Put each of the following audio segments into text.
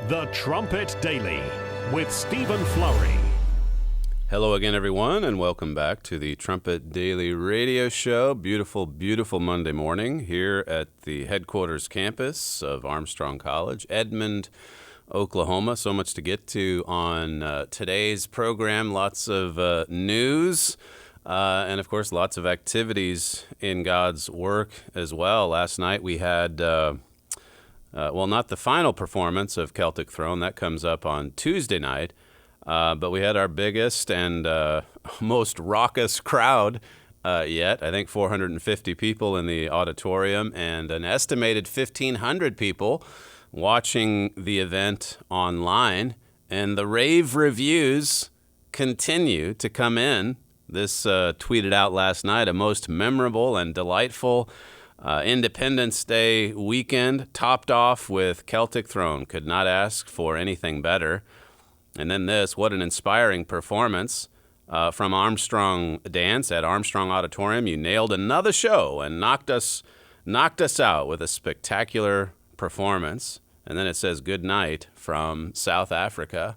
The Trumpet Daily with Stephen Flurry. Hello again, everyone, and welcome back to the Trumpet Daily Radio Show. Beautiful, beautiful Monday morning here at the headquarters campus of Armstrong College, Edmond, Oklahoma. So much to get to on today's program. Lots of news and, of course, lots of activities in God's work as well. Last night we had, not the final performance of Celtic Throne. That comes up on Tuesday night. But we had our biggest and most raucous crowd yet. I think 450 people in the auditorium and an estimated 1,500 people watching the event online. And the rave reviews continue to come in. This tweeted out last night, a most memorable and delightful Independence Day weekend, topped off with Celtic Throne. Could not ask for anything better. And then this, what an inspiring performance from Armstrong Dance at Armstrong Auditorium. You nailed another show and knocked us out with a spectacular performance. And then it says good night from South Africa.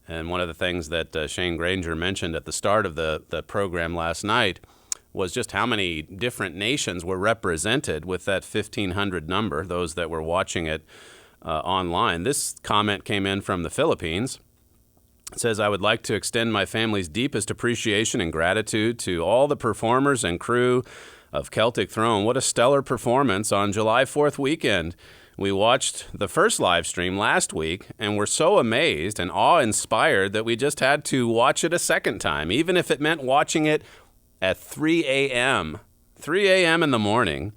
And one of the things that Shane Granger mentioned at the start of the program last night was just how many different nations were represented with that 1,500 number, those that were watching it online. This comment came in from the Philippines. It says, I would like to extend my family's deepest appreciation and gratitude to all the performers and crew of Celtic Throne. What a stellar performance on July 4th weekend. We watched the first live stream last week and were so amazed and awe-inspired that we just had to watch it a second time, even if it meant watching it at 3 a.m. 3 a.m. in the morning.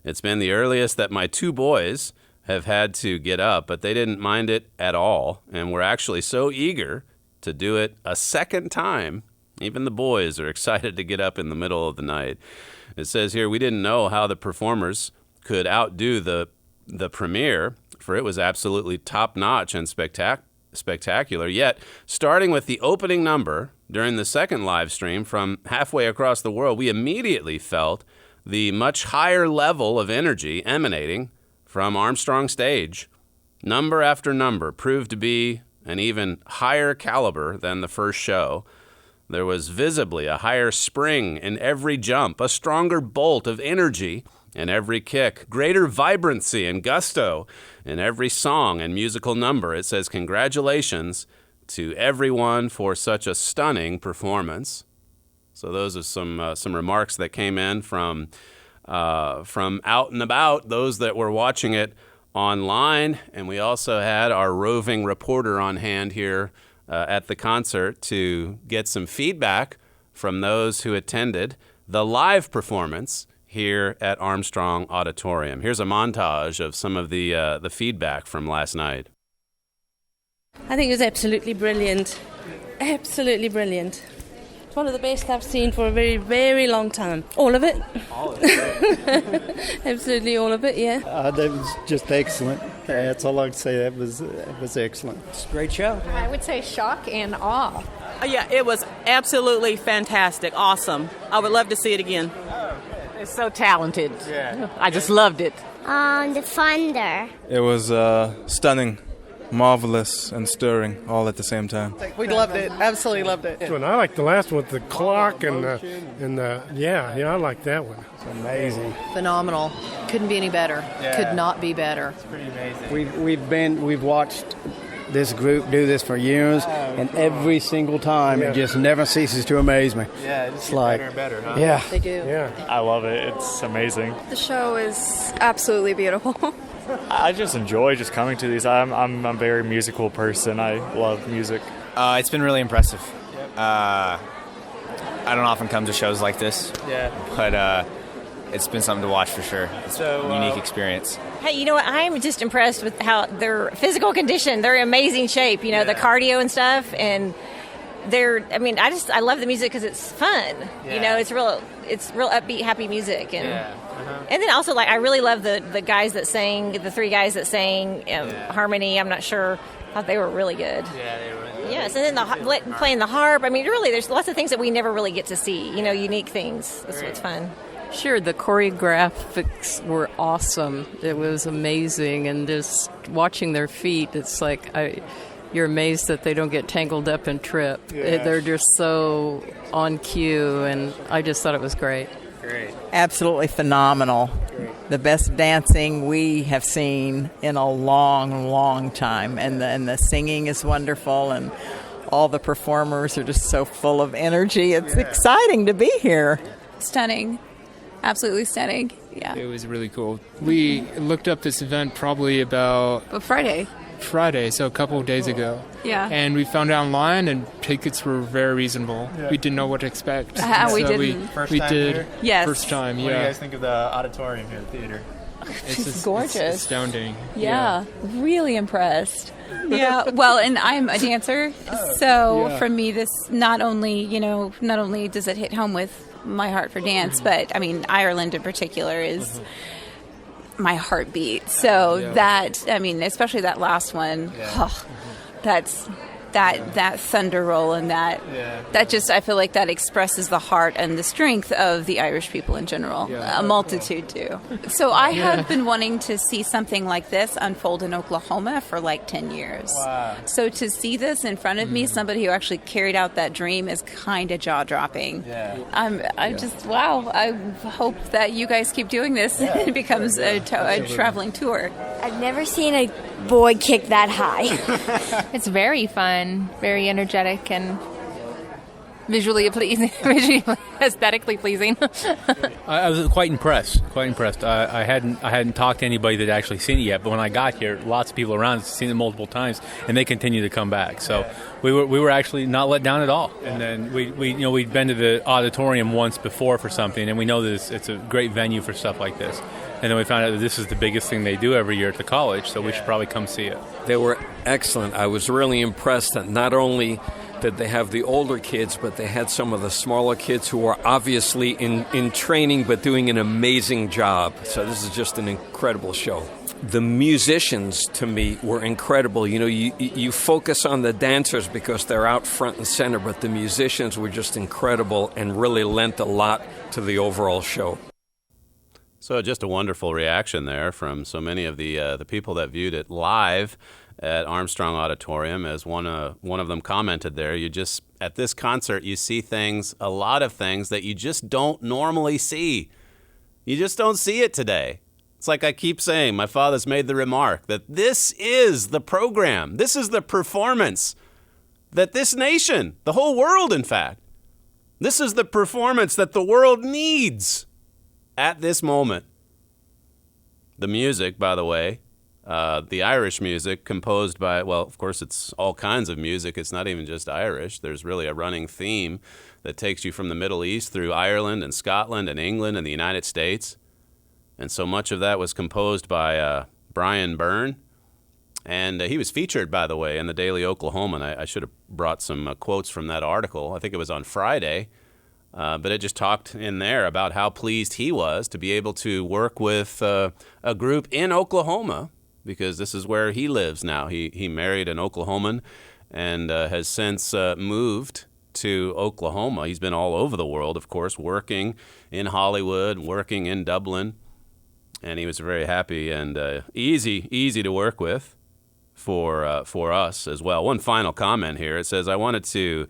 It's been the earliest that my two boys have had to get up, but they didn't mind it at all, and were actually so eager to do it a second time. Even the boys are excited to get up in the middle of the night. It says here, we didn't know how the performers could outdo the premiere, for it was absolutely top-notch and spectacular. Yet, starting with the opening number during the second live stream from halfway across the world, we immediately felt the much higher level of energy emanating from Armstrong Stage. Number after number proved to be an even higher caliber than the first show. There was visibly a higher spring in every jump, a stronger bolt of energy in every kick, greater vibrancy and gusto in every song and musical number. It says, congratulations to everyone for such a stunning performance. So those are some remarks that came in from out and about, those that were watching it online. And we also had our roving reporter on hand here at the concert to get some feedback from those who attended the live performance here at Armstrong Auditorium. Here's a montage of some of the feedback from last night. I think it was absolutely brilliant. Absolutely brilliant. It's one of the best I've seen for a very, very long time. All of it. All of it. Absolutely all of it, yeah. That was just excellent. That's all I can say. It was excellent. It's a great show. I would say shock and awe. Yeah, it was absolutely fantastic. Awesome. I would love to see it again. It's so talented. Yeah. I just loved it. The thunder. It was stunning, marvelous, and stirring all at the same time. We loved it. Absolutely loved it. I like the last one with the clock and I like that one. It's amazing. Phenomenal. Couldn't be any better. Yeah. Could not be better. It's pretty amazing. We've watched this group do this for years, and every single time it just never ceases to amaze me. Yeah, it's like better and better, huh? Yeah, they do. Yeah, I love it. It's amazing. The show is absolutely beautiful. I just enjoy just coming to these. I'm a very musical person. I love music. It's been really impressive. I don't often come to shows like this. Yeah. But it's been something to watch for sure. It's a unique experience. Hey, you know what? I'm just impressed with how their physical condition. They're in amazing shape. You know, the cardio and stuff, and I love the music because it's fun. Yeah. You know, it's real upbeat, happy music, and and then also I really love the guys that sang, the three guys that sang harmony. I'm not sure. I thought they were really good. Yeah, they were really good. Yes, and then playing the harp. I mean, really, there's lots of things that we never really get to see. You know, unique things. That's what's fun. Sure, the choreographics were awesome. It was amazing, and just watching their feet, it's like you're amazed that they don't get tangled up and trip. Yeah. They're just so on cue, and I just thought it was great. Great. Absolutely phenomenal. Great. The best dancing we have seen in a long, long time, and the singing is wonderful, and all the performers are just so full of energy. It's exciting to be here. Stunning. Absolutely stunning. Yeah. It was really cool. We looked up this event probably about Friday, so a couple of days ago. Yeah. And we found it online, and tickets were very reasonable. Yeah. We didn't know what to expect. We didn't. First time here? Yes. First time, yeah. What do you guys think of the auditorium here, the theater? It's gorgeous. It's astounding. Yeah. Really impressed. Yeah, well, and I'm a dancer, so for me, this not only does it hit home with my heart for dance, but I mean, Ireland in particular is my heartbeat. So that, I mean, especially that last one, that thunder roll and that just, I feel like that expresses the heart and the strength of the Irish people in general. A multitude do. So I have been wanting to see something like this unfold in Oklahoma for like 10 years. Wow. So to see this in front of me, somebody who actually carried out that dream, is kind of jaw-dropping. I'm just, wow. I hope that you guys keep doing this and it becomes a traveling tour. I've never seen a boy kick that high. It's very fun, very energetic, and visually pleasing, aesthetically pleasing. I was quite impressed. I hadn't talked to anybody that actually seen it yet, but when I got here, lots of people around had seen it multiple times, and they continue to come back. So we were actually not let down at all. And then we'd been to the auditorium once before for something, and we know that it's a great venue for stuff like this. And then we found out that this is the biggest thing they do every year at the college, so we should probably come see it. They were excellent. I was really impressed that not only did they have the older kids, but they had some of the smaller kids who were obviously in training but doing an amazing job. So this is just an incredible show. The musicians, to me, were incredible. You know, you focus on the dancers because they're out front and center, but the musicians were just incredible and really lent a lot to the overall show. So just a wonderful reaction there from so many of the people that viewed it live at Armstrong Auditorium. As one of them commented there, at this concert, you see a lot of things that you just don't normally see. You just don't see it today. It's like I keep saying, my father's made the remark that this is the program, this is the performance that this nation, the whole world in fact, this is the performance that the world needs at this moment. The music, by the way, the Irish music composed by, well, of course, it's all kinds of music. It's not even just Irish. There's really a running theme that takes you from the Middle East through Ireland and Scotland and England and the United States. And so much of that was composed by Brian Byrne. And he was featured, by the way, in the Daily Oklahoman. I should have brought some quotes from that article. I think it was on Friday. But it just talked in there about how pleased he was to be able to work with a group in Oklahoma, because this is where he lives now. He married an Oklahoman and has since moved to Oklahoma. He's been all over the world, of course, working in Hollywood, working in Dublin, and he was very happy and easy to work with for us as well. One final comment here. It says, I wanted to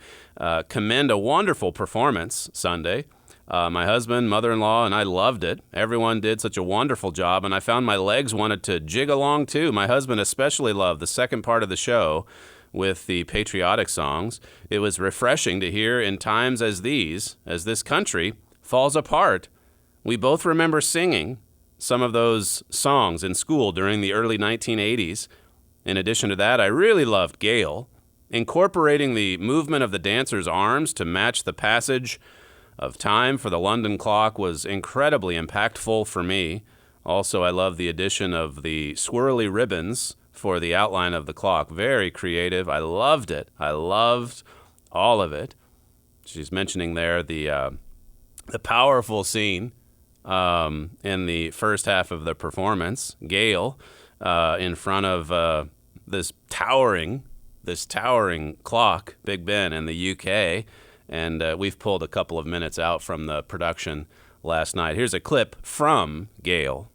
commend a wonderful performance Sunday. My husband, mother-in-law, and I loved it. Everyone did such a wonderful job, and I found my legs wanted to jig along too. My husband especially loved the second part of the show with the patriotic songs. It was refreshing to hear in times as these, as this country falls apart. We both remember singing some of those songs in school during the early 1980s. In addition to that, I really loved Gail, incorporating the movement of the dancers' arms to match the passage of time for the London clock was incredibly impactful for me. Also, I love the addition of the swirly ribbons for the outline of the clock. Very creative. I loved it. I loved all of it. She's mentioning there the powerful scene in the first half of the performance. Gail in front of this towering clock, Big Ben in the UK, and we've pulled a couple of minutes out from the production last night. Here's a clip from Gail.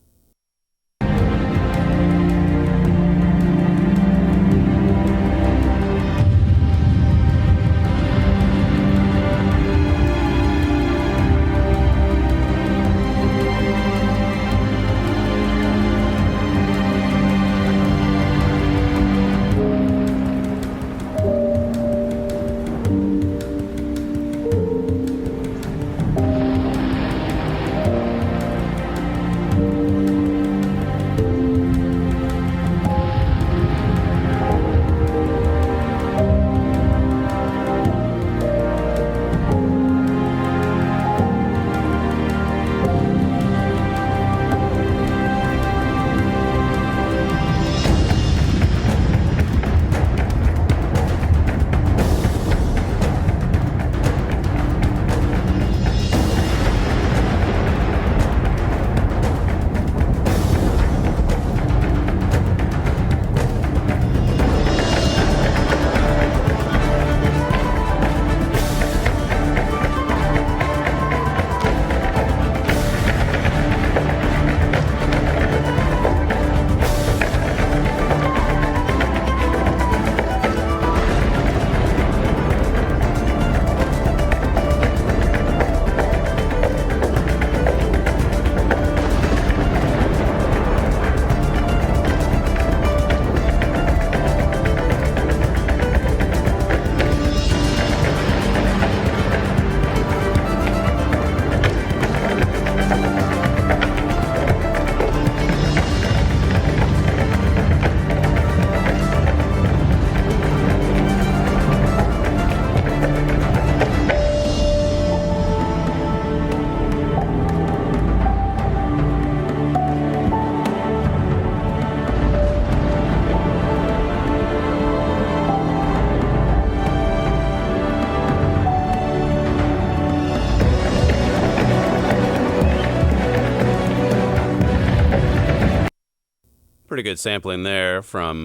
Pretty good sampling there from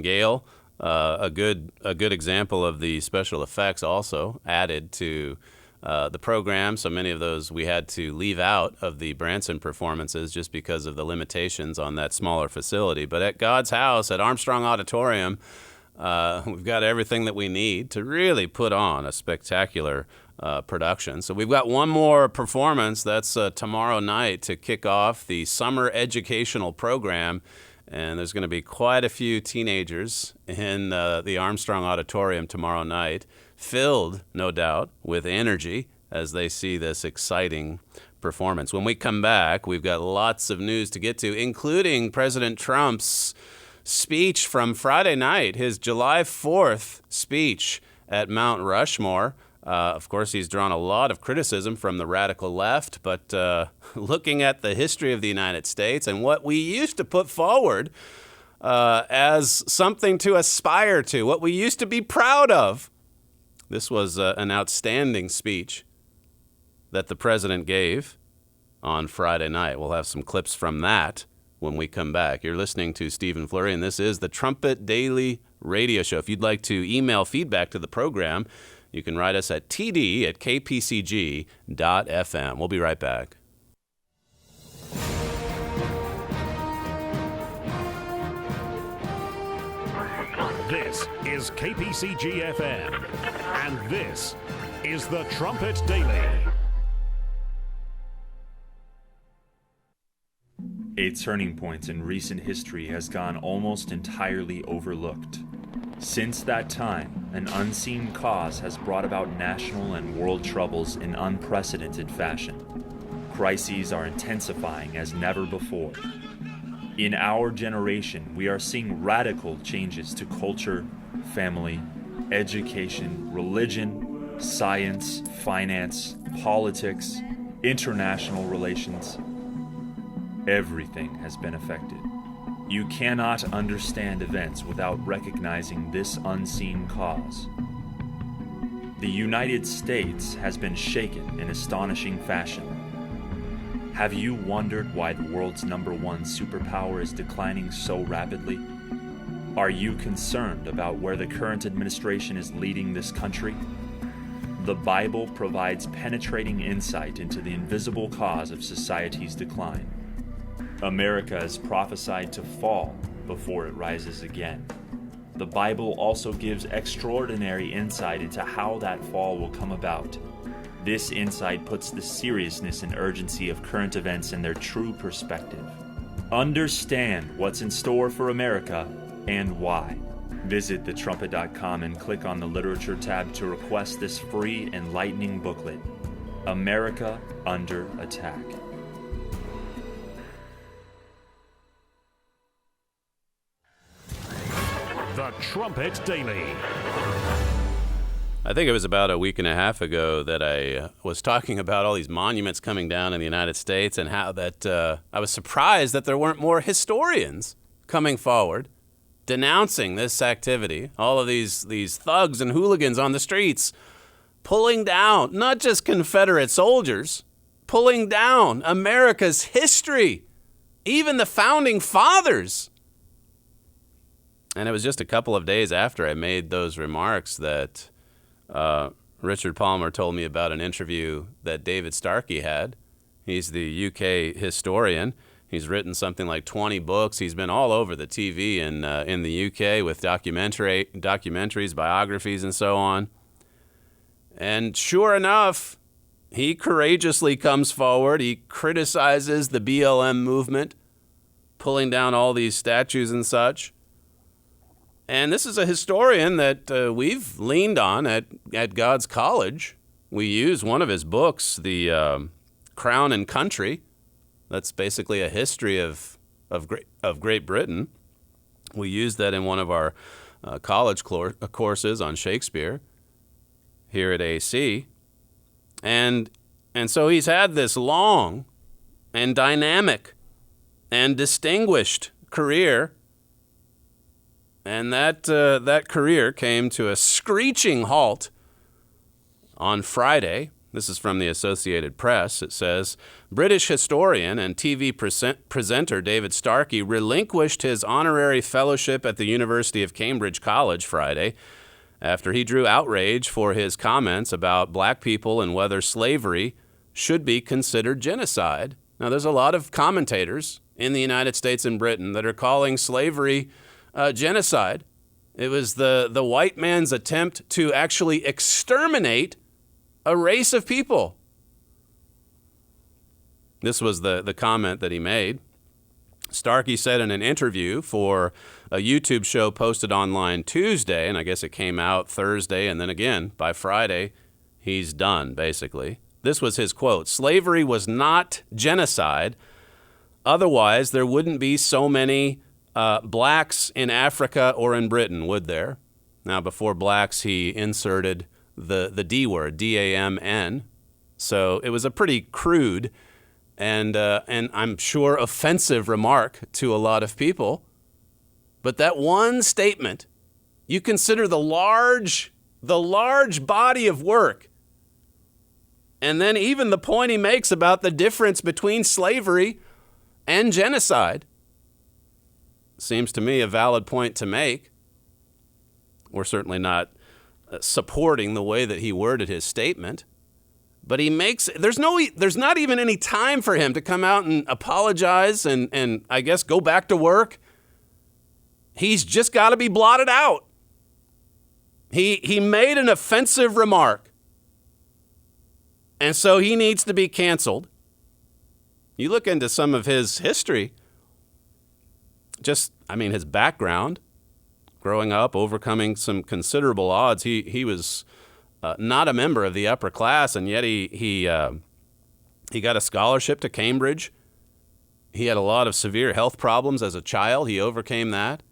Gail. A good example of the special effects also added to the program. So many of those we had to leave out of the Branson performances just because of the limitations on that smaller facility. But at God's house, at Armstrong Auditorium, we've got everything that we need to really put on a spectacular production. So we've got one more performance. That's tomorrow night to kick off the summer educational program. And there's going to be quite a few teenagers in the Armstrong Auditorium tomorrow night, filled, no doubt, with energy as they see this exciting performance. When we come back, we've got lots of news to get to, including President Trump's speech from Friday night, his July 4th speech at Mount Rushmore. Of course, he's drawn a lot of criticism from the radical left, but looking at the history of the United States and what we used to put forward as something to aspire to, what we used to be proud of, this was an outstanding speech that the president gave on Friday night. We'll have some clips from that when we come back. You're listening to Stephen Flurry, and this is the Trumpet Daily Radio Show. If you'd like to email feedback to the program, you can write us at td@kpcg.fm. We'll be right back. This is KPCG-FM, and this is the Trumpet Daily. A turning point in recent history has gone almost entirely overlooked. Since that time, an unseen cause has brought about national and world troubles in unprecedented fashion. Crises are intensifying as never before. In our generation, we are seeing radical changes to culture, family, education, religion, science, finance, politics, international relations. Everything has been affected. You cannot understand events without recognizing this unseen cause. The United States has been shaken in astonishing fashion. Have you wondered why the world's #1 superpower is declining so rapidly? Are you concerned about where the current administration is leading this country? the Bible provides penetrating insight into the invisible cause of society's decline. America is prophesied to fall before it rises again. The Bible also gives extraordinary insight into how that fall will come about. This insight puts the seriousness and urgency of current events in their true perspective. Understand what's in store for America and why. Visit thetrumpet.com and click on the Literature tab to request this free enlightening booklet, America Under Attack. The Trumpet Daily. I think it was about a week and a half ago that I was talking about all these monuments coming down in the United States and how that I was surprised that there weren't more historians coming forward denouncing this activity. All of these thugs and hooligans on the streets pulling down not just Confederate soldiers, pulling down America's history, even the founding fathers. And it was just a couple of days after I made those remarks that Richard Palmer told me about an interview that David Starkey had. He's the UK historian. He's written something like 20 books. He's been all over the TV in the UK with documentaries, biographies, and so on. And sure enough, he courageously comes forward. He criticizes the BLM movement, pulling down all these statues and such. And this is a historian that we've leaned on at God's College. We use one of his books, The Crown and Country. That's basically a history of Great Britain. We use that in one of our college courses on Shakespeare here at AC. And so he's had this long and dynamic and distinguished career. And that career came to a screeching halt on Friday. This is from the Associated Press. It says, British historian and TV presenter David Starkey relinquished his honorary fellowship at the University of Cambridge College Friday after he drew outrage for his comments about black people and whether slavery should be considered genocide. Now, there's a lot of commentators in the United States and Britain that are calling slavery genocide. It was the white man's attempt to actually exterminate a race of people. This was the comment that he made. Starkey said in an interview for a YouTube show posted online Tuesday, and I guess it came out Thursday, and then again by Friday, he's done, basically. This was his quote: "Slavery was not genocide. Otherwise, there wouldn't be so many blacks in Africa or in Britain, would there?" Now, before blacks, he inserted the D word, D-A-M-N. So it was a pretty crude and I'm sure offensive remark to a lot of people. But that one statement, you consider the large body of work, and then even the point he makes about the difference between slavery and genocide, seems to me a valid point to make. We're certainly not supporting the way that he worded his statement, but he makes, there's not even any time for him to come out and apologize and I guess go back to work. He's just got to be blotted out. He made an offensive remark, and so he needs to be canceled. You look into some of his history, his background, growing up, overcoming some considerable odds. He was not a member of the upper class, and yet he got a scholarship to Cambridge. He had a lot of severe health problems as a child. He overcame that,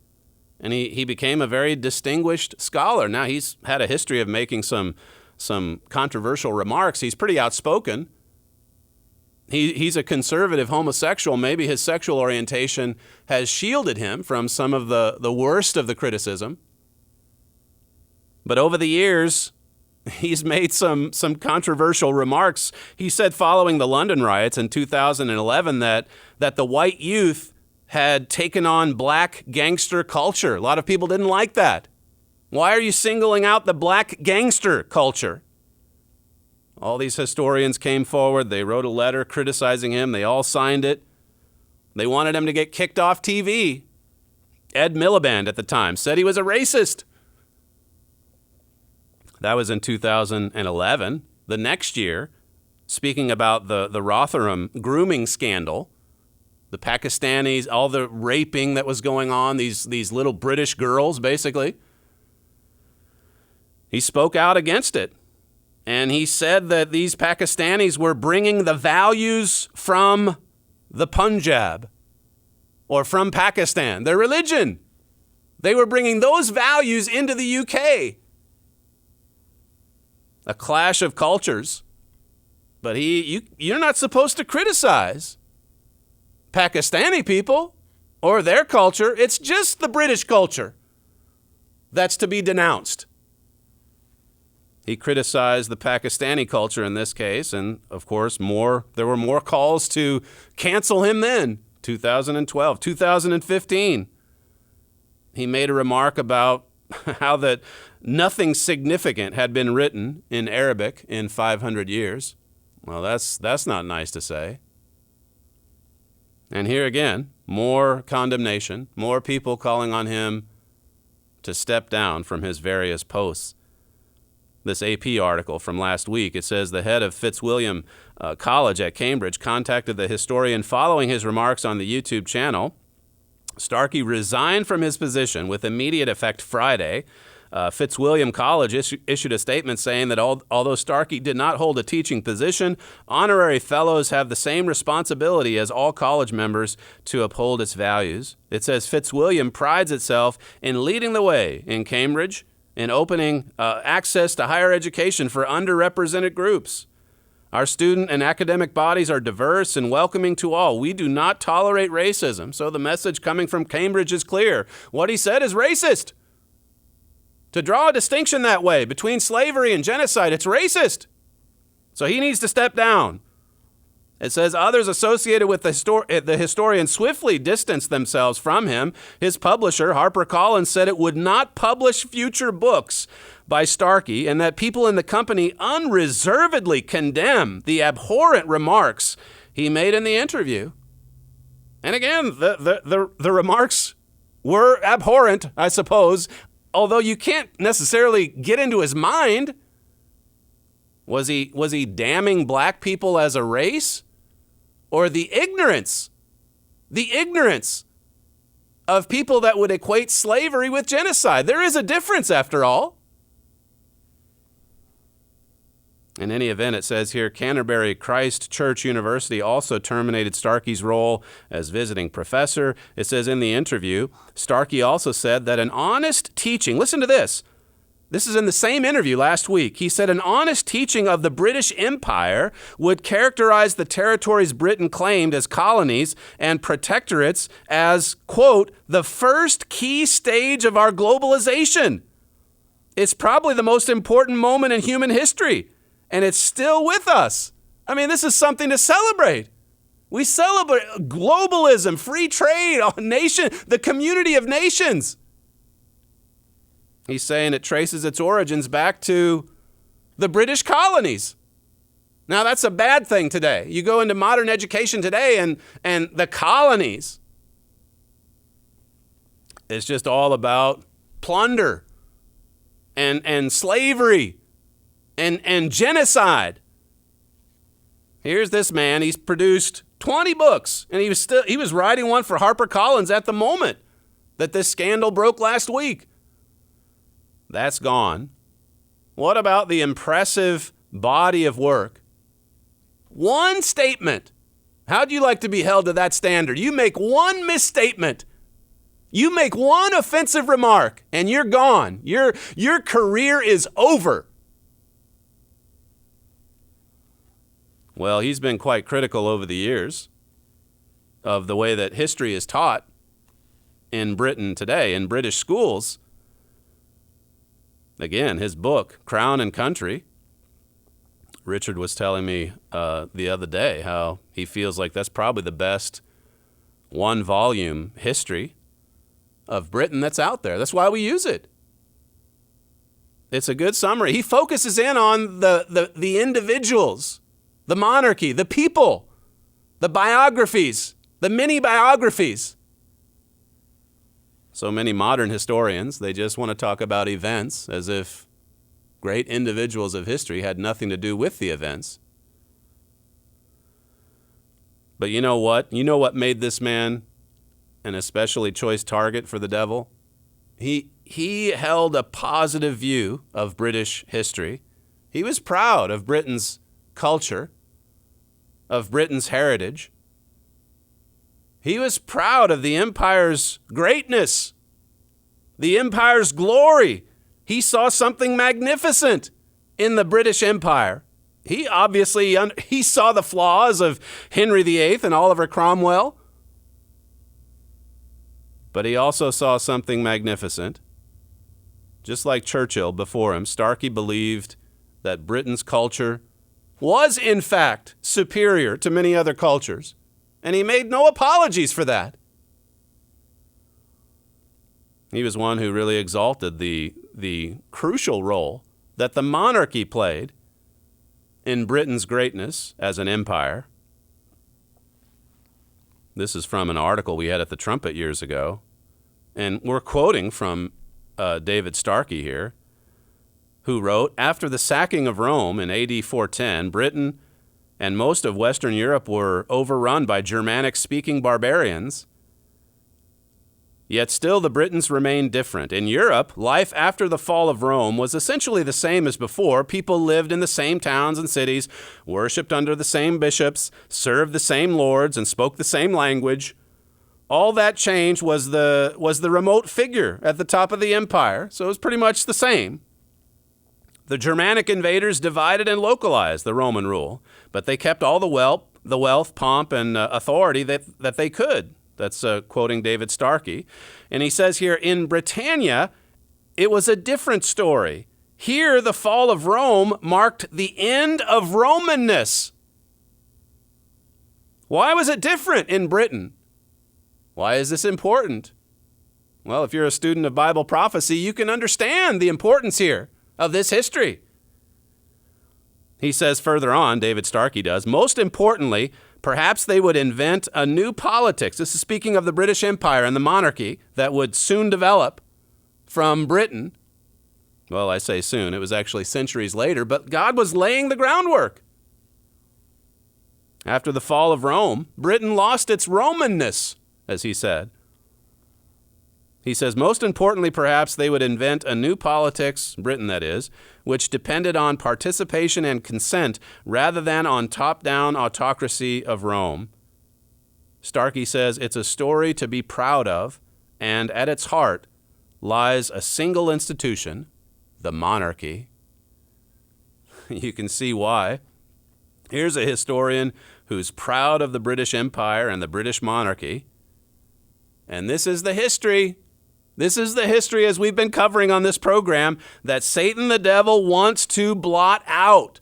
and he became a very distinguished scholar. Now, he's had a history of making some controversial remarks. He's pretty outspoken. He's a conservative homosexual. Maybe his sexual orientation has shielded him from some of the worst of the criticism. But over the years, he's made some controversial remarks. He said following the London riots in 2011 that the white youth had taken on black gangster culture. A lot of people didn't like that. Why are you singling out the black gangster culture? All these historians came forward. They wrote a letter criticizing him. They all signed it. They wanted him to get kicked off TV. Ed Miliband at the time said he was a racist. That was in 2011. The next year, speaking about the Rotherham grooming scandal, the Pakistanis, all the raping that was going on, these little British girls, basically, he spoke out against it. And he said that these Pakistanis were bringing the values from the Punjab or from Pakistan, their religion. They were bringing those values into the UK. A clash of cultures. But you're not supposed to criticize Pakistani people or their culture. It's just the British culture that's to be denounced. He criticized the Pakistani culture in this case, and of course, there were more calls to cancel him then, 2012, 2015. He made a remark about how that nothing significant had been written in Arabic in 500 years. Well, that's not nice to say. And here again, more condemnation, more people calling on him to step down from his various posts. This AP article from last week, it says the head of Fitzwilliam College at Cambridge contacted the historian following his remarks on the YouTube channel. Starkey resigned from his position with immediate effect Friday. Fitzwilliam College issued a statement saying that although Starkey did not hold a teaching position, honorary fellows have the same responsibility as all college members to uphold its values. It says Fitzwilliam prides itself in leading the way in Cambridge in opening access to higher education for underrepresented groups. Our student and academic bodies are diverse and welcoming to all. We do not tolerate racism. So the message coming from Cambridge is clear. What he said is racist. To draw a distinction that way between slavery and genocide, it's racist. So he needs to step down. It says others associated with the historian swiftly distanced themselves from him. His publisher, HarperCollins, said it would not publish future books by Starkey and that people in the company unreservedly condemn the abhorrent remarks he made in the interview. And again, the remarks were abhorrent, I suppose, although you can't necessarily get into his mind. Was he damning black people as a race? Or the ignorance of people that would equate slavery with genocide? There is a difference, after all. In any event, it says here, Canterbury Christ Church University also terminated Starkey's role as visiting professor. It says in the interview, Starkey also said that an honest teaching, listen to this. This is in the same interview last week. He said an honest teaching of the British Empire would characterize the territories Britain claimed as colonies and protectorates as, quote, the first key stage of our globalization. It's probably the most important moment in human history, and it's still with us. I mean, this is something to celebrate. We celebrate globalism, free trade, nation, the community of nations. He's saying it traces its origins back to the British colonies. Now, that's a bad thing today. You go into modern education today and the colonies, it's just all about plunder and slavery and genocide. Here's this man. He's produced 20 books, and he was writing one for HarperCollins at the moment that this scandal broke last week. That's gone. What about the impressive body of work? One statement. How'd you like to be held to that standard? You make one misstatement. You make one offensive remark, and you're gone. Your career is over. Well, he's been quite critical over the years of the way that history is taught in Britain today, in British schools. Again, his book, Crown and Country, Richard was telling me the other day how he feels like that's probably the best one-volume history of Britain that's out there. That's why we use it. It's a good summary. He focuses in on the individuals, the monarchy, the people, the biographies, the mini biographies. So many modern historians, they just want to talk about events as if great individuals of history had nothing to do with the events. But you know what? You know what made this man an especially choice target for the devil? He held a positive view of British history. He was proud of Britain's culture, of Britain's heritage. He was proud of the empire's greatness, the empire's glory. He saw something magnificent in the British Empire. He obviously he saw the flaws of Henry VIII and Oliver Cromwell, but he also saw something magnificent. Just like Churchill before him, Starkey believed that Britain's culture was, in fact, superior to many other cultures, and he made no apologies for that. He was one who really exalted the crucial role that the monarchy played in Britain's greatness as an empire. This is from an article we had at the Trumpet years ago, and we're quoting from David Starkey here, who wrote, "After the sacking of Rome in AD 410, Britain and most of Western Europe were overrun by Germanic-speaking barbarians. Yet still the Britons remained different. In Europe, life after the fall of Rome was essentially the same as before. People lived in the same towns and cities, worshipped under the same bishops, served the same lords, and spoke the same language. All that changed was the remote figure at the top of the empire, so it was pretty much the same. The Germanic invaders divided and localized the Roman rule, but they kept all the wealth, pomp, and authority that they could." That's quoting David Starkey. And he says here, in Britannia, it was a different story. Here, the fall of Rome marked the end of Romanness. Why was it different in Britain? Why is this important? Well, if you're a student of Bible prophecy, you can understand the importance here of this history. He says further on, David Starkey does, most importantly, perhaps they would invent a new politics. This is speaking of the British Empire and the monarchy that would soon develop from Britain. Well, I say soon. It was actually centuries later, but God was laying the groundwork. After the fall of Rome, Britain lost its Romanness, as he said. He says, most importantly, perhaps they would invent a new politics, Britain that is, which depended on participation and consent rather than on top-down autocracy of Rome. Starkey says it's a story to be proud of, and at its heart lies a single institution, the monarchy. You can see why. Here's a historian who's proud of the British Empire and the British monarchy, and this is the history. This is the history, as we've been covering on this program, that Satan the devil wants to blot out.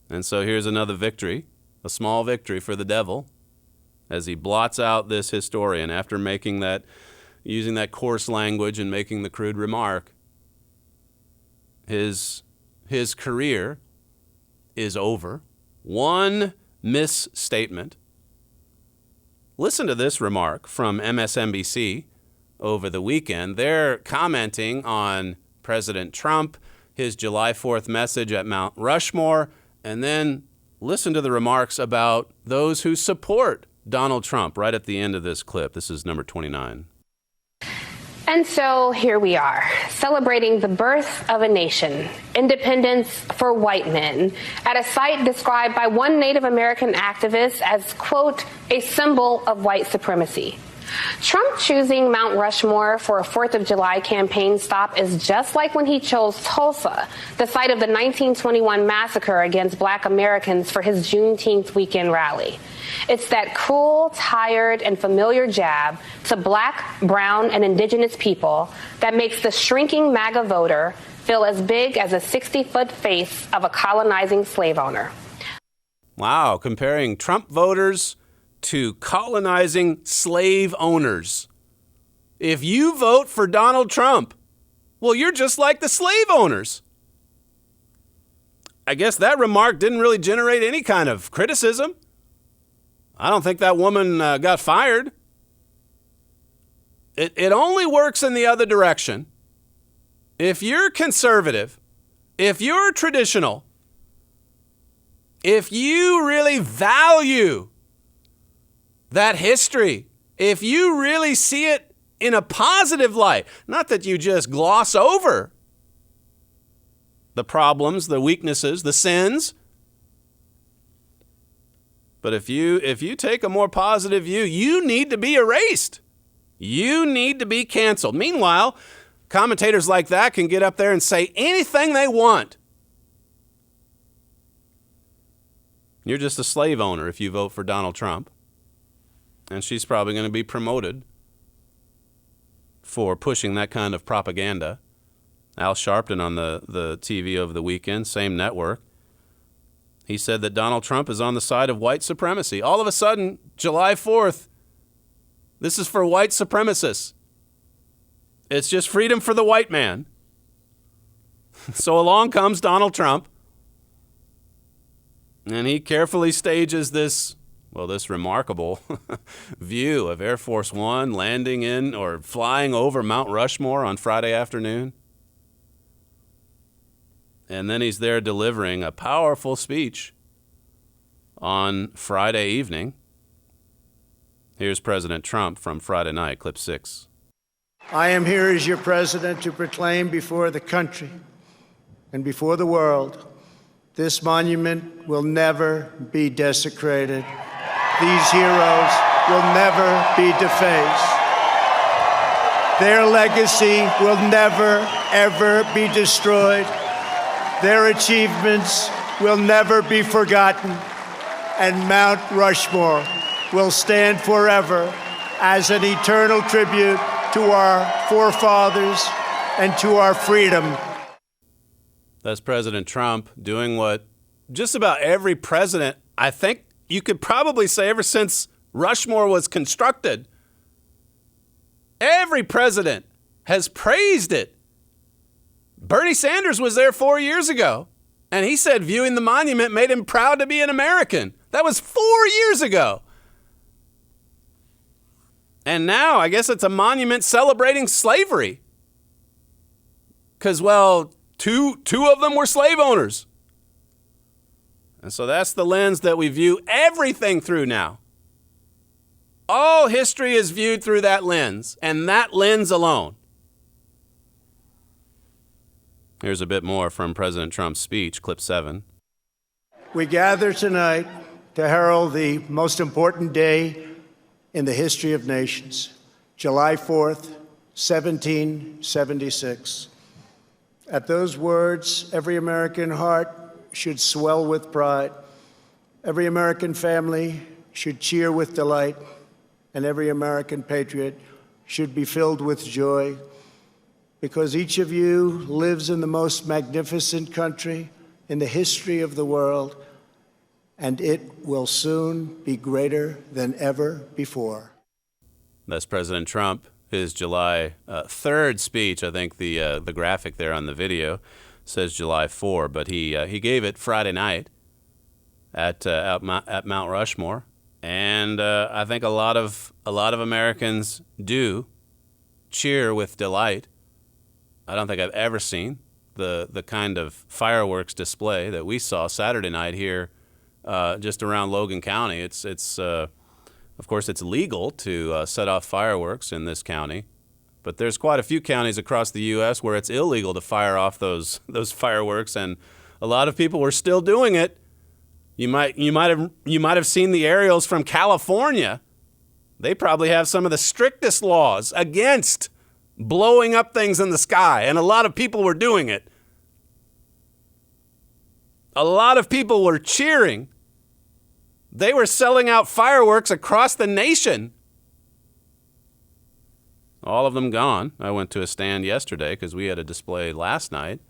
And so here's another victory, a small victory for the devil, as he blots out this historian after using that coarse language and making the crude remark. His career is over. One misstatement. Listen to this remark from MSNBC over the weekend. They're commenting on President Trump, his July 4th message at Mount Rushmore, and then listen to the remarks about those who support Donald Trump right at the end of this clip. This is number 29. And so here we are, celebrating the birth of a nation, independence for white men, at a site described by one Native American activist as, quote, a symbol of white supremacy. Trump choosing Mount Rushmore for a 4th of July campaign stop is just like when he chose Tulsa, the site of the 1921 massacre against Black Americans, for his Juneteenth weekend rally. It's that cruel, tired, and familiar jab to Black, brown, and indigenous people that makes the shrinking MAGA voter feel as big as a 60-foot face of a colonizing slave owner. Wow, comparing Trump voters to colonizing slave owners. If you vote for Donald Trump, well, you're just like the slave owners. I guess that remark didn't really generate any kind of criticism. I don't think that woman got fired. It only works in the other direction. If you're conservative, if you're traditional, if you really value that history, if you really see it in a positive light, not that you just gloss over the problems, the weaknesses, the sins, but if you take a more positive view, you need to be erased. You need to be canceled. Meanwhile, commentators like that can get up there and say anything they want. You're just a slave owner if you vote for Donald Trump. And she's probably going to be promoted for pushing that kind of propaganda. Al Sharpton on the TV over the weekend, same network. He said that Donald Trump is on the side of white supremacy. All of a sudden, July 4th, this is for white supremacists. It's just freedom for the white man. So along comes Donald Trump, and he carefully stages this remarkable view of Air Force One landing in or flying over Mount Rushmore on Friday afternoon. And then he's there delivering a powerful speech on Friday evening. Here's President Trump from Friday night, clip 6. I am here as your president to proclaim before the country and before the world, this monument will never be desecrated. These heroes will never be defaced. Their legacy will never, ever be destroyed. Their achievements will never be forgotten, and Mount Rushmore will stand forever as an eternal tribute to our forefathers and to our freedom. That's President Trump doing what just about every president, I think you could probably say ever since Rushmore was constructed, every president has praised it. Bernie Sanders was there 4 years ago, and he said viewing the monument made him proud to be an American. That was 4 years ago. And now I guess it's a monument celebrating slavery. Because, well, two of them were slave owners. And so that's the lens that we view everything through now. All history is viewed through that lens, and that lens alone. Here's a bit more from President Trump's speech, clip 7. We gather tonight to herald the most important day in the history of nations, July 4th, 1776. At those words, every American heart should swell with pride. Every American family should cheer with delight, and every American patriot should be filled with joy, because each of you lives in the most magnificent country in the history of the world, and it will soon be greater than ever before. That's President Trump, his July 3rd speech. I think the graphic there on the video says July 4, but he gave it Friday night at Mount Rushmore, and I think a lot of Americans do cheer with delight. I don't think I've ever seen the kind of fireworks display that we saw Saturday night here just around Logan County. It's of course, it's legal to set off fireworks in this county, but there's quite a few counties across the U.S. where it's illegal to fire off those fireworks, and a lot of people were still doing it. You might have seen the aerials from California. They probably have some of the strictest laws against blowing up things in the sky, and a lot of people were doing it. A lot of people were cheering. They were selling out fireworks across the nation. All of them gone. I went to a stand yesterday because we had a display last night,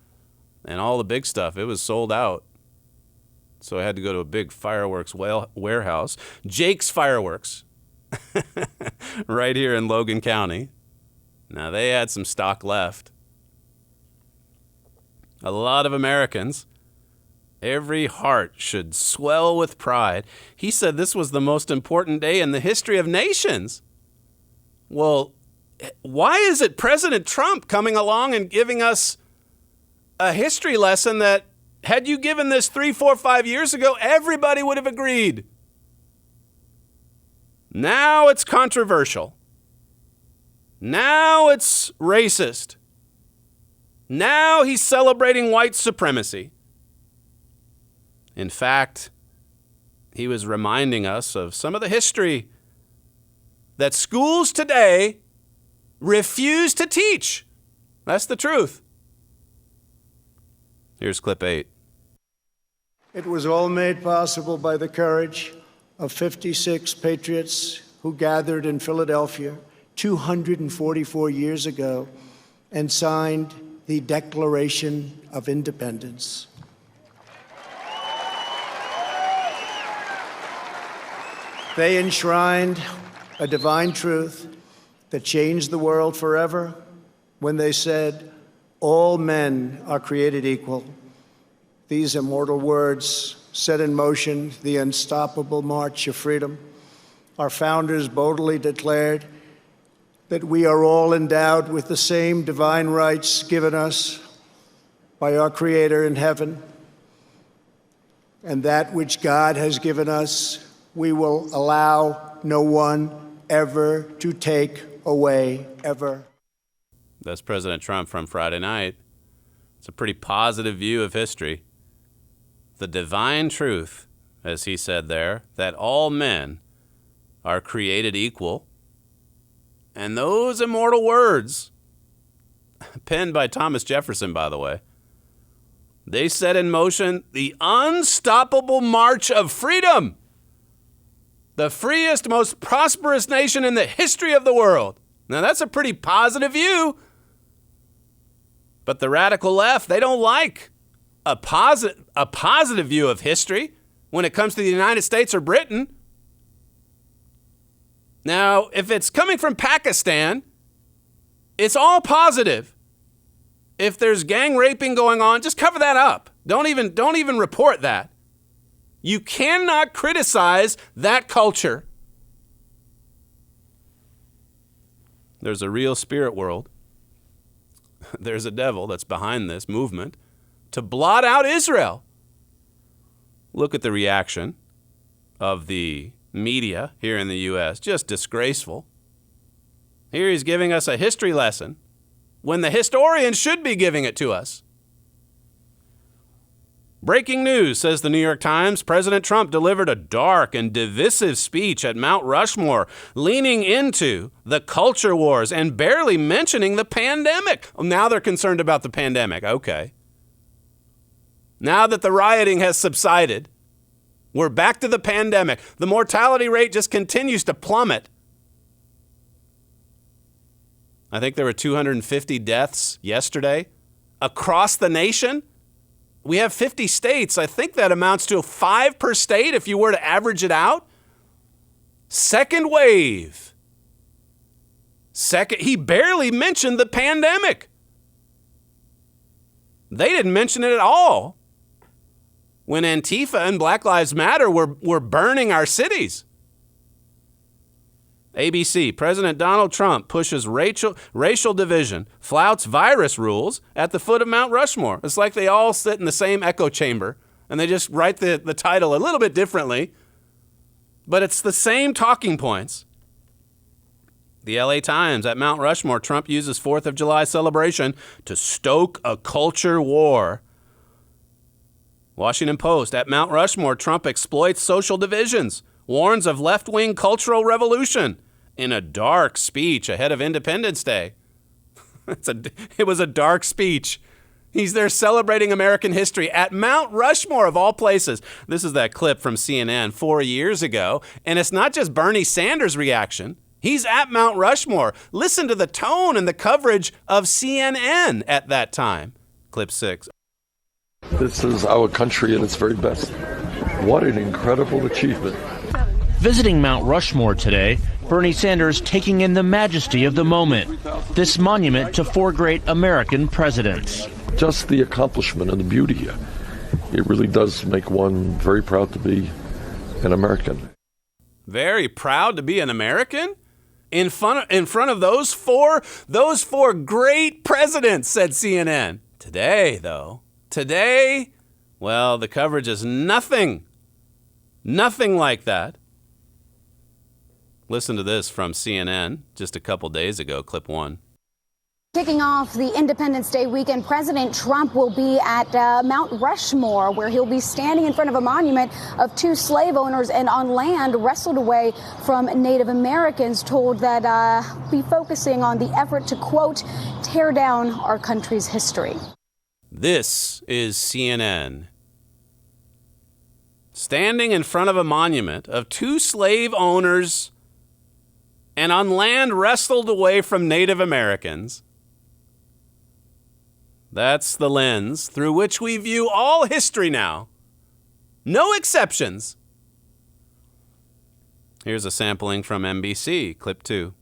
and all the big stuff, it was sold out. So I had to go to a big fireworks warehouse, Jake's Fireworks, right here in Logan County. Now, they had some stock left, a lot of Americans, every heart should swell with pride. He said this was the most important day in the history of nations. Well, why is it President Trump coming along and giving us a history lesson that, had you given this 3, 4, 5 years ago, everybody would have agreed? Now it's controversial. Now it's racist. Now he's celebrating white supremacy. In fact, he was reminding us of some of the history that schools today refuse to teach. That's the truth. Here's clip 8. It was all made possible by the courage of 56 patriots who gathered in Philadelphia 244 years ago and signed the Declaration of Independence. They enshrined a divine truth that changed the world forever when they said, "All men are created equal." These immortal words set in motion the unstoppable march of freedom. Our founders boldly declared that we are all endowed with the same divine rights given us by our Creator in heaven, and that which God has given us we will allow no one ever to take away, ever. That's President Trump from Friday night. It's a pretty positive view of history. The divine truth, as he said there, that all men are created equal. And those immortal words, penned by Thomas Jefferson, by the way, they set in motion the unstoppable march of freedom. The freest, most prosperous nation in the history of the world. Now, that's a pretty positive view. But the radical left, they don't like a positive view of history when it comes to the United States or Britain. Now, if it's coming from Pakistan, it's all positive. If there's gang raping going on, just cover that up. Don't even report that. You cannot criticize that culture. There's a real spirit world. There's a devil that's behind this movement to blot out Israel. Look at the reaction of the media here in the U.S. Just disgraceful. Here he's giving us a history lesson when the historian should be giving it to us. Breaking news, says the New York Times. President Trump delivered a dark and divisive speech at Mount Rushmore, leaning into the culture wars and barely mentioning the pandemic. Well, now they're concerned about the pandemic. Okay. Now that the rioting has subsided, we're back to the pandemic. The mortality rate just continues to plummet. I think there were 250 deaths yesterday across the nation. We have 50 states. I think that amounts to 5 per state if you were to average it out. Second wave. He barely mentioned the pandemic. They didn't mention it at all when Antifa and Black Lives Matter were burning our cities. ABC, President Donald Trump pushes racial division, flouts virus rules at the foot of Mount Rushmore. It's like they all sit in the same echo chamber, and they just write the title a little bit differently, but it's the same talking points. The LA Times, at Mount Rushmore, Trump uses 4th of July celebration to stoke a culture war. Washington Post, at Mount Rushmore, Trump exploits social divisions, warns of left-wing cultural revolution in a dark speech ahead of Independence Day. It was a dark speech. He's there celebrating American history at Mount Rushmore, of all places. This is that clip from CNN 4 years ago, and it's not just Bernie Sanders' reaction. He's at Mount Rushmore. Listen to the tone and the coverage of CNN at that time. Clip 6. This is our country at its very best. What an incredible achievement. Visiting Mount Rushmore today, Bernie Sanders taking in the majesty of the moment, this monument to 4 great American presidents. just the accomplishment and the beauty here. It really does make one very proud to be an American. Very proud to be an American? In front of those four great presidents, said CNN. Today, well, the coverage is nothing like that. Listen to this from CNN just a couple days ago, clip 1. Kicking off the Independence Day weekend, President Trump will be at Mount Rushmore, where he'll be standing in front of a monument of 2 slave owners and on land wrestled away from Native Americans, told that be focusing on the effort to, quote, tear down our country's history. This is CNN. Standing in front of a monument of 2 slave owners and on land wrestled away from Native Americans. That's the lens through which we view all history now. No exceptions. Here's a sampling from NBC, clip 2.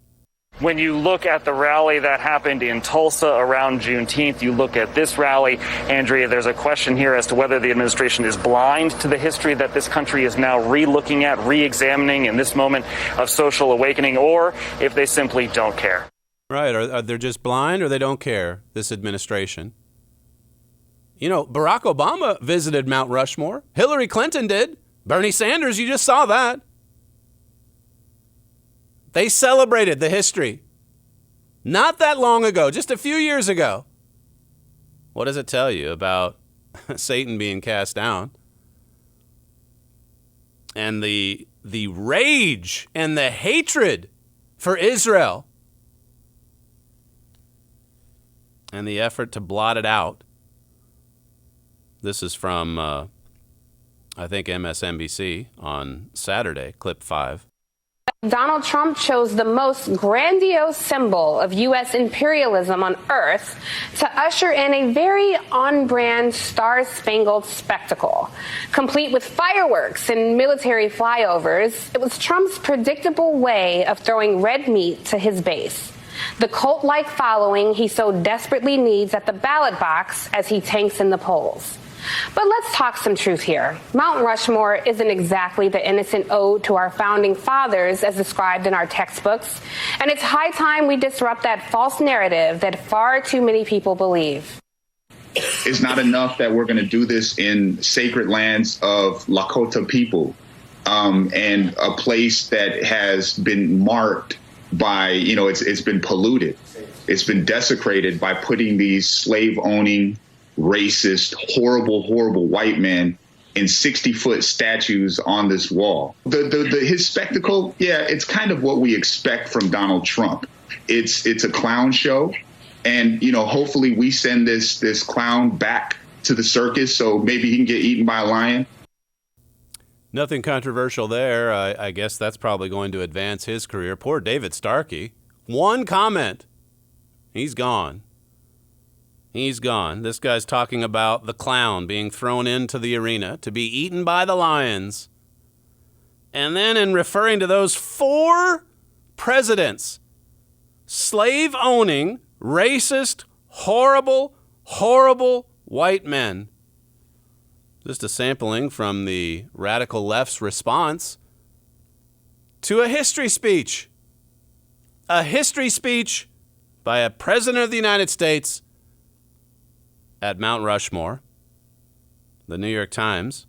When you look at the rally that happened in Tulsa around Juneteenth, you look at this rally, Andrea, there's a question here as to whether the administration is blind to the history that this country is now re-looking at, re-examining in this moment of social awakening, or if they simply don't care. Right, are they just blind or they don't care, this administration? You know, Barack Obama visited Mount Rushmore. Hillary Clinton did. Bernie Sanders, you just saw that. They celebrated the history. Not that long ago, just a few years ago. What does it tell you about Satan being cast down? And the rage and the hatred for Israel. And the effort to blot it out. This is from, I think, MSNBC on Saturday, clip 5. Donald Trump chose the most grandiose symbol of U.S. imperialism on Earth to usher in a very on-brand star-spangled spectacle. Complete with fireworks and military flyovers, it was Trump's predictable way of throwing red meat to his base. The cult-like following he so desperately needs at the ballot box as he tanks in the polls. But let's talk some truth here. Mount Rushmore isn't exactly the innocent ode to our founding fathers as described in our textbooks, and it's high time we disrupt that false narrative that far too many people believe. It's not enough that we're going to do this in sacred lands of Lakota people, and a place that has been marked by, it's been polluted. It's been desecrated by putting these slave-owning, racist, horrible white men in 60-foot statues on this wall. His spectacle, it's kind of what we expect from Donald Trump. It's a clown show, and hopefully we send this clown back to the circus so maybe he can get eaten by a lion. Nothing controversial there. I guess that's probably going to advance his career. Poor David Starkey. One comment. He's gone. He's gone. This guy's talking about the clown being thrown into the arena to be eaten by the lions. And then in referring to those 4 presidents, slave-owning, racist, horrible white men. Just a sampling from the radical left's response to a history speech. A history speech by a president of the United States at Mount Rushmore. The New York Times,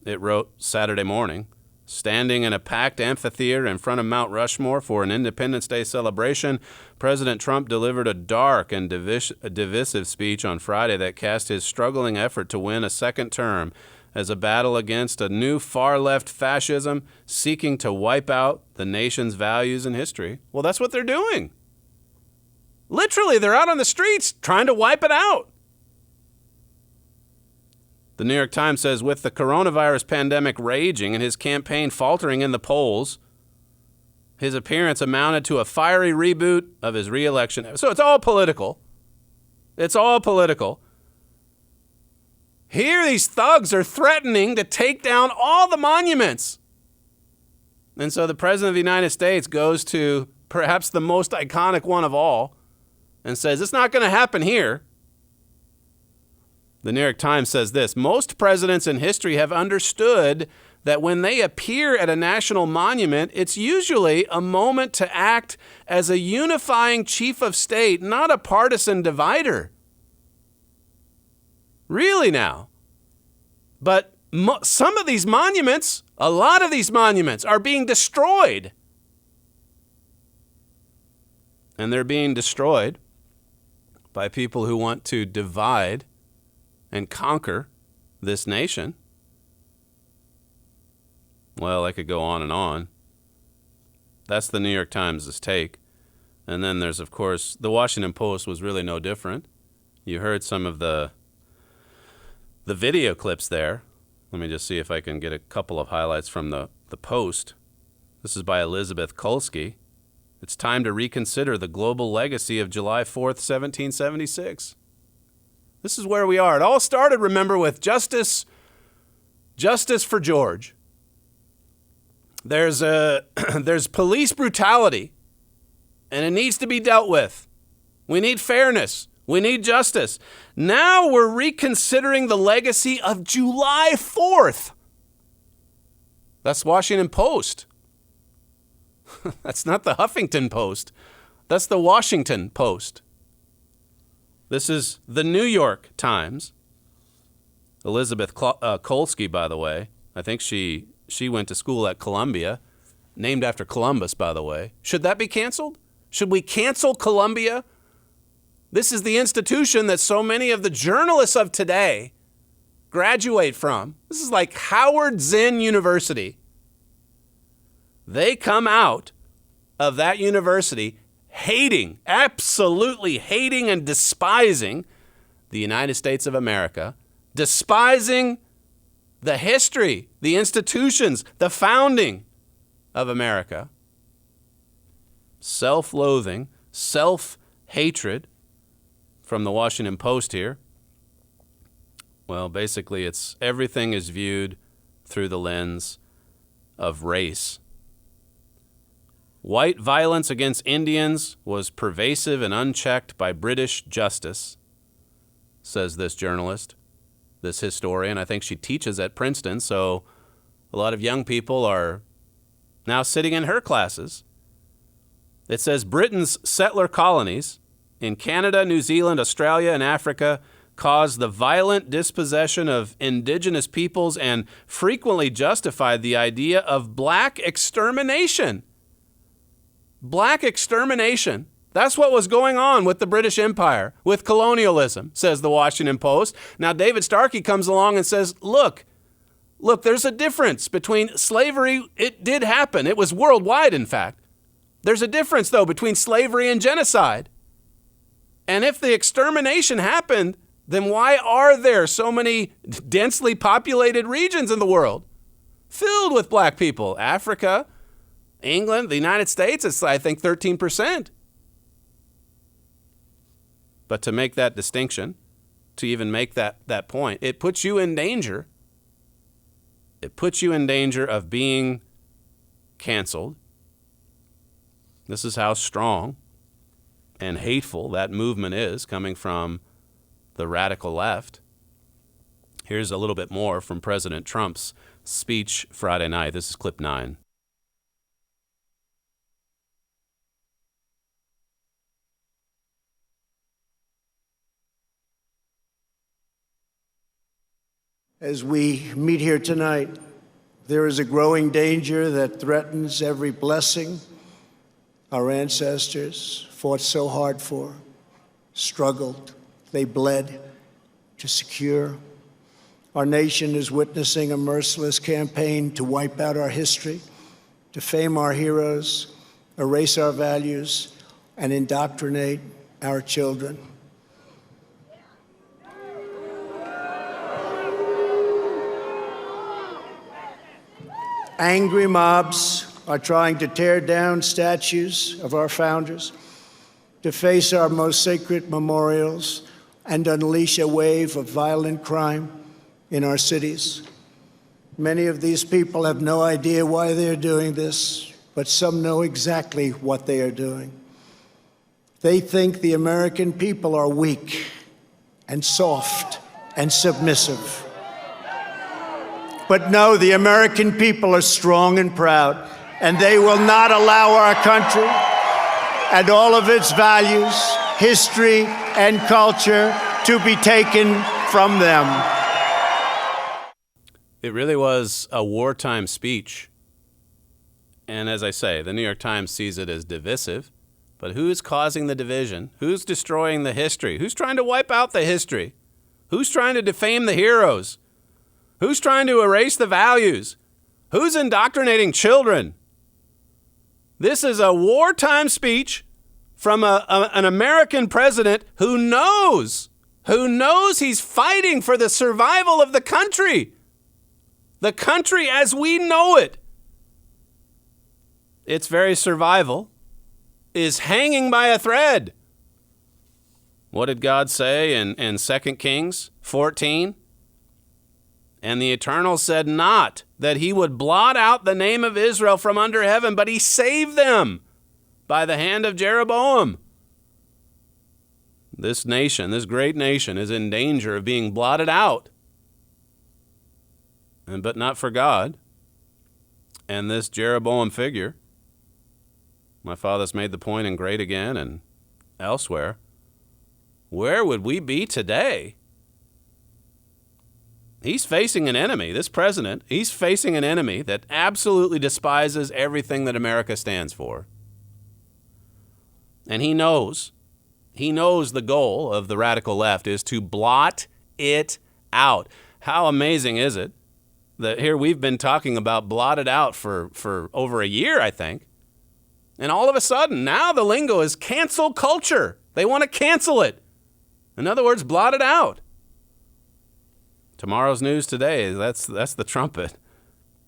it wrote Saturday morning, standing in a packed amphitheater in front of Mount Rushmore for an Independence Day celebration, President Trump delivered a dark and divisive speech on Friday that cast his struggling effort to win a second term as a battle against a new far-left fascism seeking to wipe out the nation's values and history. Well, that's what they're doing. Literally, they're out on the streets trying to wipe it out. The New York Times says, with the coronavirus pandemic raging and his campaign faltering in the polls, his appearance amounted to a fiery reboot of his re-election. So it's all political. It's all political. Here these thugs are threatening to take down all the monuments. And so the President of the United States goes to perhaps the most iconic one of all and says, it's not going to happen here. The New York Times says this: most presidents in history have understood that when they appear at a national monument, it's usually a moment to act as a unifying chief of state, not a partisan divider. Really now? But some of these monuments, a lot of these monuments, are being destroyed. And they're being destroyed by people who want to divide and conquer this nation. Well, I could go on and on. That's the New York Times' take. And then there's, of course, the Washington Post was really no different. You heard some of the video clips there. Let me just see if I can get a couple of highlights from the Post. This is by Elizabeth Kolsky. It's time to reconsider the global legacy of July 4th, 1776. This is where we are. It all started, remember, with justice for George. There's police brutality, and it needs to be dealt with. We need fairness. We need justice. Now we're reconsidering the legacy of July 4th. That's Washington Post. That's not the Huffington Post. That's the Washington Post. This is the New York Times. Elizabeth Kolsky, by the way, I think she went to school at Columbia, named after Columbus, by the way. Should that be canceled? Should we cancel Columbia? This is the institution that so many of the journalists of today graduate from. This is like Howard Zinn University. They come out of that university hating, absolutely hating and despising the United States of America, despising the history, the institutions, the founding of America. Self-loathing, self-hatred from the Washington Post here. Well, basically, it's everything is viewed through the lens of race. White violence against Indians was pervasive and unchecked by British justice, says this journalist, this historian. I think she teaches at Princeton, so a lot of young people are now sitting in her classes. It says Britain's settler colonies in Canada, New Zealand, Australia, and Africa caused the violent dispossession of indigenous peoples and frequently justified the idea of black extermination. Black extermination. That's what was going on with the British Empire, with colonialism, says the Washington Post. Now, David Starkey comes along and says, look, there's a difference between slavery. It did happen. It was worldwide, in fact. There's a difference, though, between slavery and genocide. And if the extermination happened, then why are there so many densely populated regions in the world filled with black people? Africa, England, the United States, it's, I think, 13%. But to make that distinction, to even make that point, it puts you in danger. It puts you in danger of being canceled. This is how strong and hateful that movement is coming from the radical left. Here's a little bit more from President Trump's speech Friday night. This is clip 9. As we meet here tonight, there is a growing danger that threatens every blessing our ancestors fought so hard for, struggled, they bled to secure. Our nation is witnessing a merciless campaign to wipe out our history, to defame our heroes, erase our values, and indoctrinate our children. Angry mobs are trying to tear down statues of our founders, deface our most sacred memorials, and unleash a wave of violent crime in our cities. Many of these people have no idea why they're doing this, but some know exactly what they are doing. They think the American people are weak and soft and submissive. But no, the American people are strong and proud, and they will not allow our country and all of its values, history, and culture to be taken from them. It really was a wartime speech. And as I say, the New York Times sees it as divisive. But who's causing the division? Who's destroying the history? Who's trying to wipe out the history? Who's trying to defame the heroes? Who's trying to erase the values? Who's indoctrinating children? This is a wartime speech from an American president who knows he's fighting for the survival of the country as we know it. Its very survival is hanging by a thread. What did God say in 2 Kings 14? And the Eternal said not that he would blot out the name of Israel from under heaven, but he saved them by the hand of Jeroboam. This nation, this great nation, is in danger of being blotted out. But not for God. And this Jeroboam figure, my father's made the point in Great Again and elsewhere, where would we be today? He's facing an enemy, this president, he's facing an enemy that absolutely despises everything that America stands for. And he knows the goal of the radical left is to blot it out. How amazing is it that here we've been talking about blotted out for over a year, I think. And all of a sudden, now the lingo is cancel culture. They want to cancel it. In other words, blot it out. Tomorrow's news today, that's the trumpet.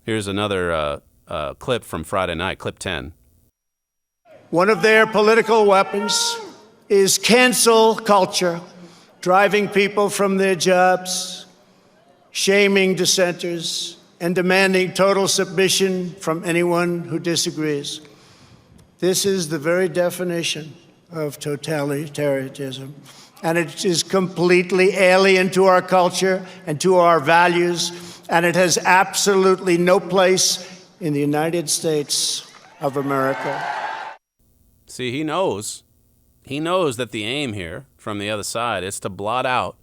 Here's another clip from Friday night, clip 10. One of their political weapons is cancel culture, driving people from their jobs, shaming dissenters, and demanding total submission from anyone who disagrees. This is the very definition of totalitarianism, and it is completely alien to our culture and to our values, and it has absolutely no place in the United States of America. See, he knows that the aim here from the other side is to blot out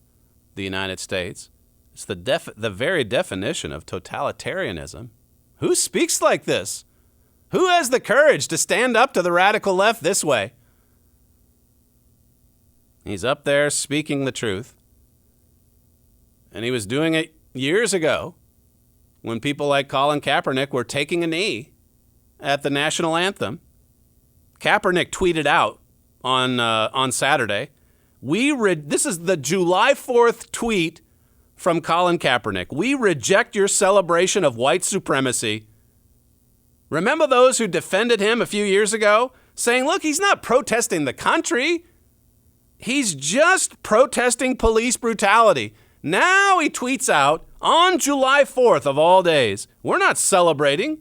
the United States. It's the very definition of totalitarianism. Who speaks like this? Who has the courage to stand up to the radical left this way? He's up there speaking the truth. And he was doing it years ago when people like Colin Kaepernick were taking a knee at the national anthem. Kaepernick tweeted out on Saturday, this is the July 4th tweet from Colin Kaepernick. We reject your celebration of white supremacy. Remember those who defended him a few years ago, saying, look, he's not protesting the country. He's just protesting police brutality. Now he tweets out on July 4th of all days, we're not celebrating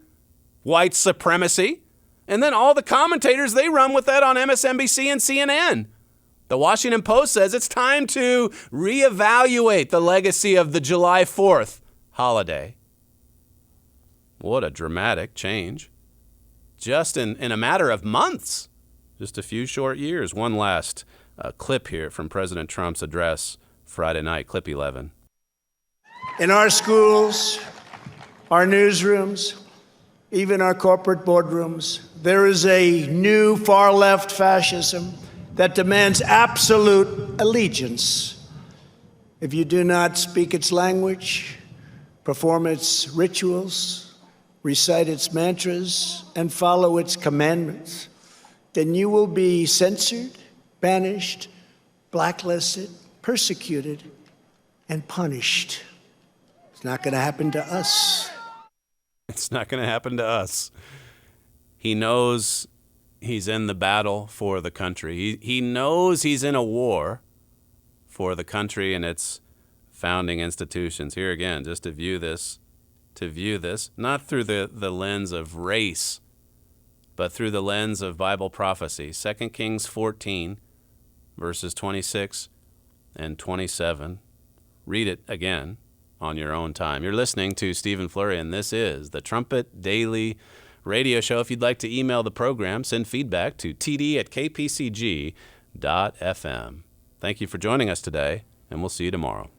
white supremacy. And then all the commentators, they run with that on MSNBC and CNN. The Washington Post says it's time to reevaluate the legacy of the July 4th holiday. What a dramatic change. Just in a matter of months, just a few short years. One last clip here from President Trump's address Friday night, clip 11. In our schools, our newsrooms, even our corporate boardrooms, there is a new far-left fascism that demands absolute allegiance. If you do not speak its language, perform its rituals, recite its mantras, and follow its commandments, then you will be censored, banished, blacklisted, persecuted, and punished. It's not going to happen to us. It's not going to happen to us. He knows he's in the battle for the country. He knows he's in a war for the country and its founding institutions. Here again, just to view this, not through the lens of race, but through the lens of Bible prophecy. 2 Kings 14, verses 26 and 27. read it again on your own time. You're listening to Stephen Flurry, and this is the Trumpet Daily Radio Show. If you'd like to email the program, send feedback to td@kpcg.fm. Thank you for joining us today, and we'll see you tomorrow.